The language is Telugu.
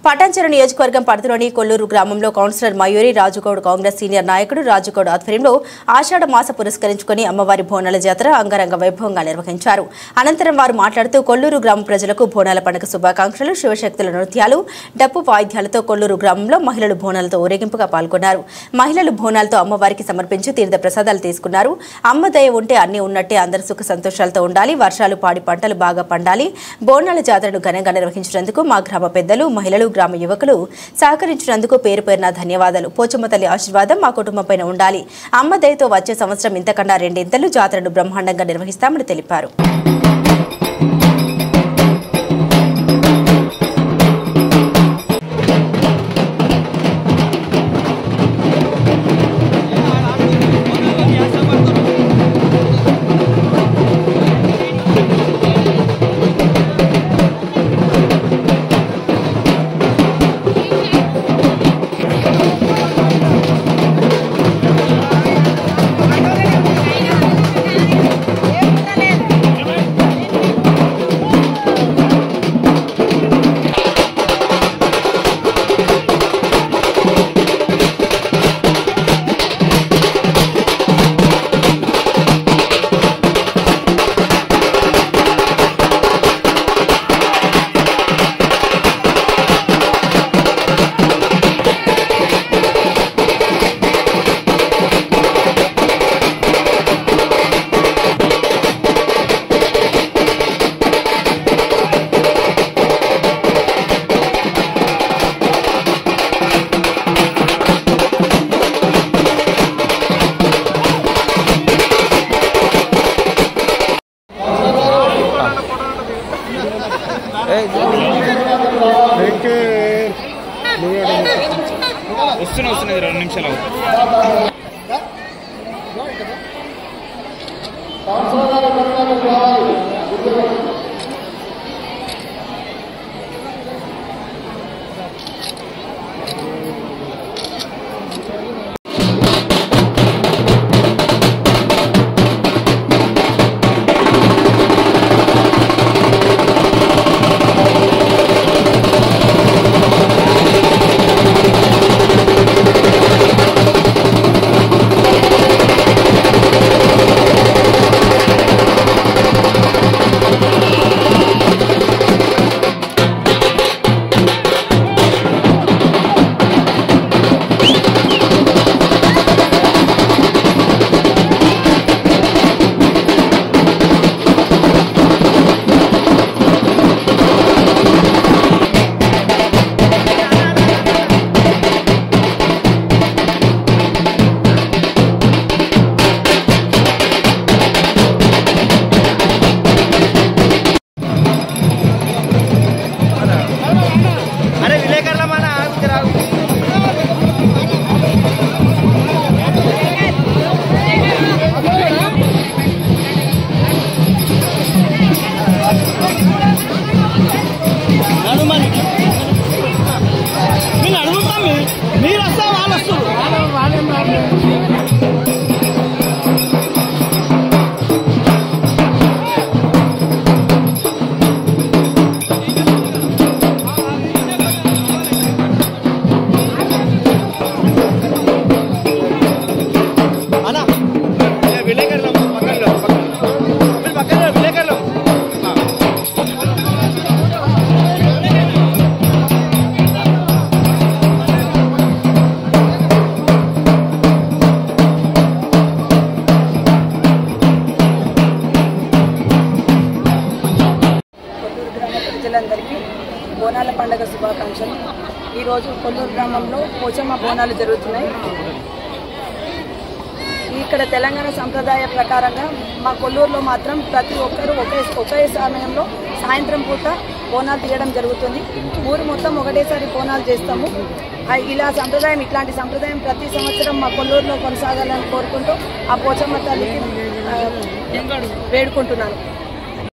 పటాన్చెరు నియోజకవర్గం పరిధిలోని కొల్లూరు గ్రామంలో కౌన్సిలర్ మయూరి రాజుగౌడ్ కాంగ్రెస్ సీనియర్ నాయకుడు రాజుగౌడ్ ఆధ్వర్యంలో ఆషాఢ మాస పురస్కరించుకుని అమ్మవారి బోనాల జాతర అంగరంగ వైభవంగా నిర్వహించారు. అనంతరం వారు మాట్లాడుతూ కొల్లూరు గ్రామ ప్రజలకు బోనాల పండుగ శుభాకాంక్షలు, శివశక్తుల నృత్యాలు, డప్పు వాయిద్యాలతో కొల్లూరు గ్రామంలో మహిళలు బోనాలతో ఊరేగింపుగా పాల్గొన్నారు. మహిళలు బోనాలతో అమ్మవారికి సమర్పించి తీర్థ ప్రసాదాలు తీసుకున్నారు. అమ్మ దయ ఉంటే అన్ని ఉన్నట్టే అందరూ సుఖ సంతోషాలతో ఉండాలి, వర్షాలు పాడి పంటలు బాగా పండాలి. బోనాల జాతరను ఘనంగా నిర్వహించినందుకు మా గ్రామ పెద్దలు, మహిళలు, గ్రామ యువకులు సహకరించినందుకు పేరు పేరున ధన్యవాదాలు. పోచమ్మ తల్లి ఆశీర్వాదం మా కుటుంబంపైన ఉండాలి. అమ్మ దయతో వచ్చే సంవత్సరం ఇంతకన్నా రెండింతలు జాతరను బ్రహ్మాండంగా నిర్వహిస్తామని తెలిపారు. వస్తున్నది 2 నిమిషాలు. ప్రజలందరికీ బోనాల పండుగ శుభాకాంక్షలు. ఈరోజు కొల్లూరు గ్రామంలో పోచమ్మ బోనాలు జరుగుతున్నాయి. ఇక్కడ తెలంగాణ సంప్రదాయ ప్రకారంగా మా కొల్లూరులో మాత్రం ప్రతి ఒక్కరూ ఒకే సమయంలో సాయంత్రం పూట బోనాలు తీయడం జరుగుతుంది. ఊరు మొత్తం ఒకటేసారి బోనాలు చేస్తాము. ఇట్లాంటి సంప్రదాయం ప్రతి సంవత్సరం మా కొల్లూరులో కొనసాగాలని కోరుకుంటూ ఆ పోచమ్మ తల్లికి వేడుకుంటున్నాను.